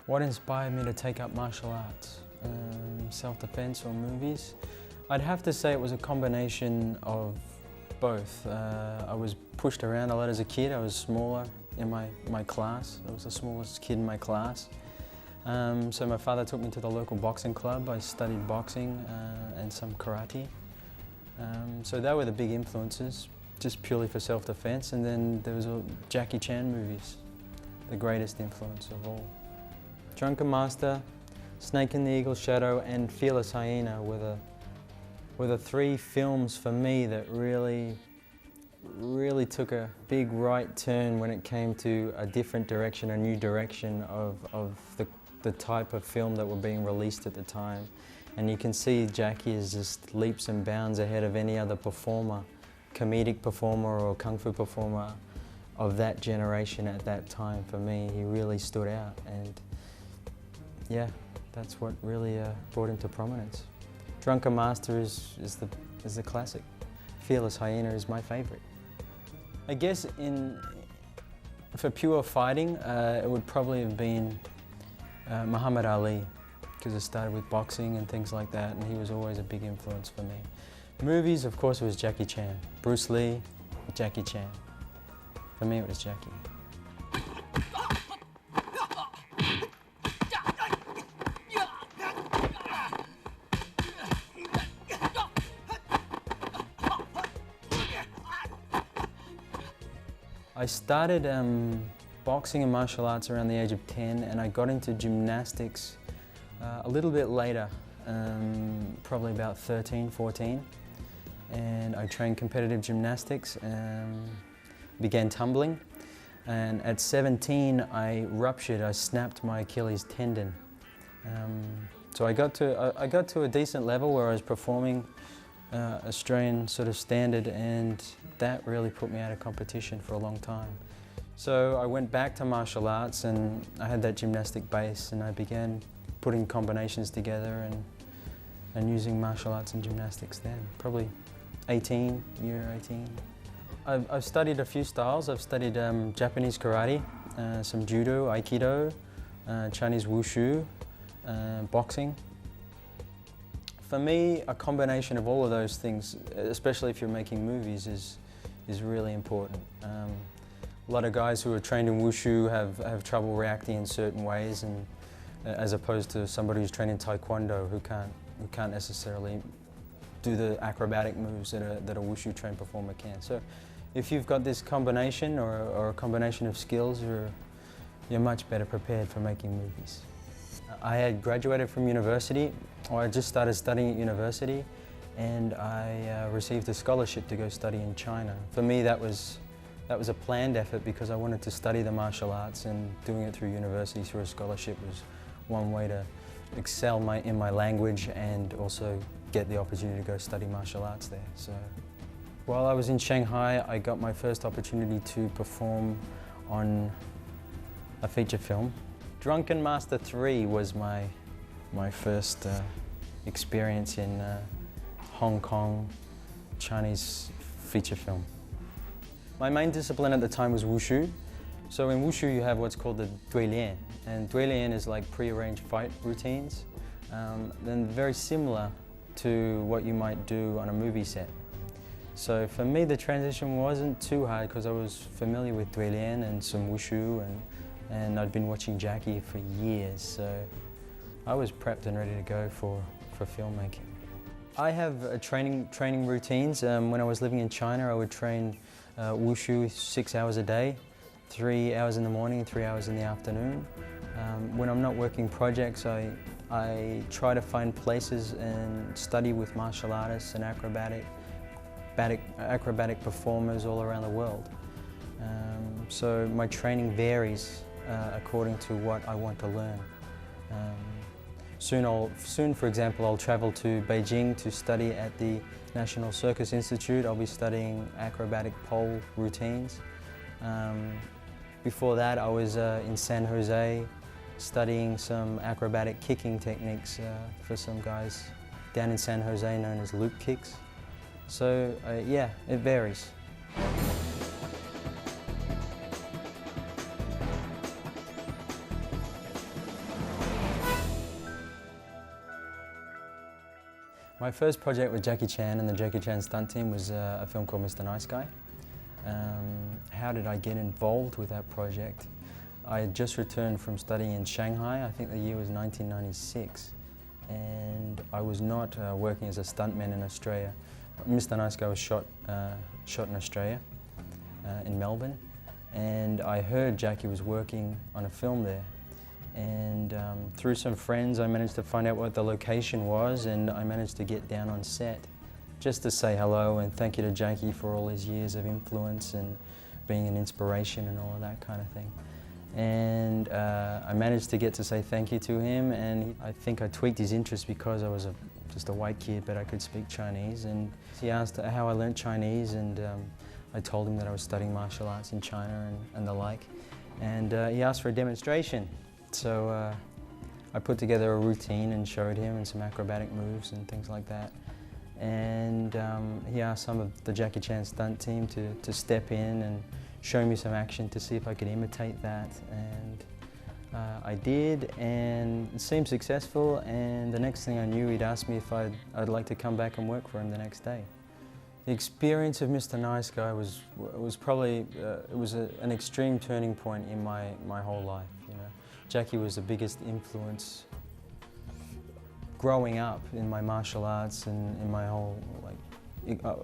What inspired me to take up martial arts? Self-defense or movies? I'd have to say it was a combination of both. I was pushed around a lot as a kid. I was smaller in my class. I was the smallest kid in my class. So my father took me to the local boxing club. I studied boxing and some karate. So they were the big influences, just purely for self-defense. And then there was Jackie Chan movies, the greatest influence of all. Drunken Master, Snake in the Eagle's Shadow and Fearless Hyena were the three films for me that really took a big right turn when it came to a different direction, a new direction of the type of film that were being released at the time. And you can see Jacky is just leaps and bounds ahead of any other performer, comedic performer or kung fu performer of that generation at that time. For me, he really stood out, and yeah, that's what really brought him to prominence. Drunken Master is the classic. Fearless Hyena is my favorite. I guess for pure fighting, it would probably have been Muhammad Ali, because I started with boxing and things like that, and he was always a big influence for me. Movies, of course, it was Jackie Chan. Bruce Lee, Jackie Chan. For me, it was Jacky. I started boxing and martial arts around the age of 10, and I got into gymnastics a little bit later, probably about 13, 14. And I trained competitive gymnastics and began tumbling. And at 17, I snapped my Achilles tendon. So I got to a decent level where I was performing Australian sort of standard, and that really put me out of competition for a long time. So I went back to martial arts, and I had that gymnastic base, and I began putting combinations together and using martial arts and gymnastics then, probably 18. I've studied a few styles. I've studied Japanese karate, some judo, aikido, Chinese wushu, boxing. For me, a combination of all of those things, especially if you're making movies, is really important. A lot of guys who are trained in wushu have trouble reacting in certain ways, and as opposed to somebody who's trained in taekwondo who can't necessarily do the acrobatic moves that a wushu trained performer can. So if you've got this combination or a combination of skills, you're much better prepared for making movies. I had graduated from university, or I just started studying at university, and I received a scholarship to go study in China. For me, that was a planned effort because I wanted to study the martial arts, and doing it through university through a scholarship was one way to excel in my language and also get the opportunity to go study martial arts there. So, while I was in Shanghai, I got my first opportunity to perform on a feature film. Drunken Master 3 was my first experience in Hong Kong Chinese feature film. My main discipline at the time was wushu. So in wushu you have what's called the duilian, and duilian is like pre-arranged fight routines, then very similar to what you might do on a movie set. So for me the transition wasn't too hard because I was familiar with duilian and some wushu, and I'd been watching Jacky for years, so I was prepped and ready to go for filmmaking. I have training routines. When I was living in China, I would train wushu 6 hours a day, 3 hours in the morning, 3 hours in the afternoon. When I'm not working projects, I try to find places and study with martial artists and acrobatic performers all around the world. So my training varies according to what I want to learn. Soon, for example, I'll travel to Beijing to study at the National Circus Institute. I'll be studying acrobatic pole routines. Before that, I was in San Jose studying some acrobatic kicking techniques for some guys down in San Jose known as loop kicks. So yeah, it varies. My first project with Jackie Chan and the Jackie Chan stunt team was a film called Mr. Nice Guy. How did I get involved with that project? I had just returned from studying in Shanghai. I think the year was 1996, and I was not working as a stuntman in Australia. Mr. Nice Guy was shot in Australia, in Melbourne, and I heard Jacky was working on a film there. And through some friends I managed to find out what the location was, and I managed to get down on set just to say hello and thank you to Jacky for all his years of influence and being an inspiration and all of that kind of thing. And I managed to get to say thank you to him, and I think I tweaked his interest because I was just a white kid but I could speak Chinese, and he asked how I learnt Chinese, and I told him that I was studying martial arts in China and the like, and he asked for a demonstration. So I put together a routine and showed him and some acrobatic moves and things like that. And he asked some of the Jackie Chan stunt team to step in and show me some action to see if I could imitate that. And I did, and it seemed successful, and the next thing I knew he'd asked me if I'd like to come back and work for him the next day. The experience of Mr. Nice Guy was probably an extreme turning point in my whole life. You know, Jacky was the biggest influence growing up in my martial arts and in my whole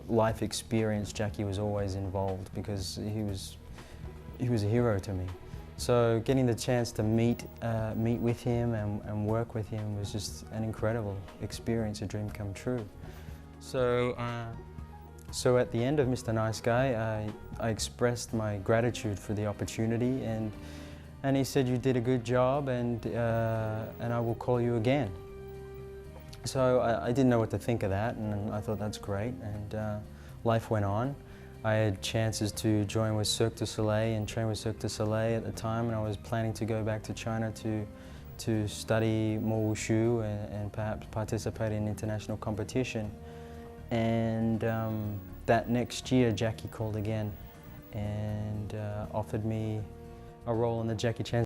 life experience. Jacky was always involved because he was a hero to me. So getting the chance to meet with him and work with him was just an incredible experience, a dream come true. So at the end of Mr. Nice Guy, I expressed my gratitude for the opportunity, and he said, "You did a good job, and I will call you again." So I didn't know what to think of that, and I thought that's great, and life went on. I had chances to join with Cirque du Soleil and train with Cirque du Soleil at the time, and I was planning to go back to China to study more wushu and perhaps participate in international competition. And that next year, Jacky called again and offered me a role in the Jackie Chan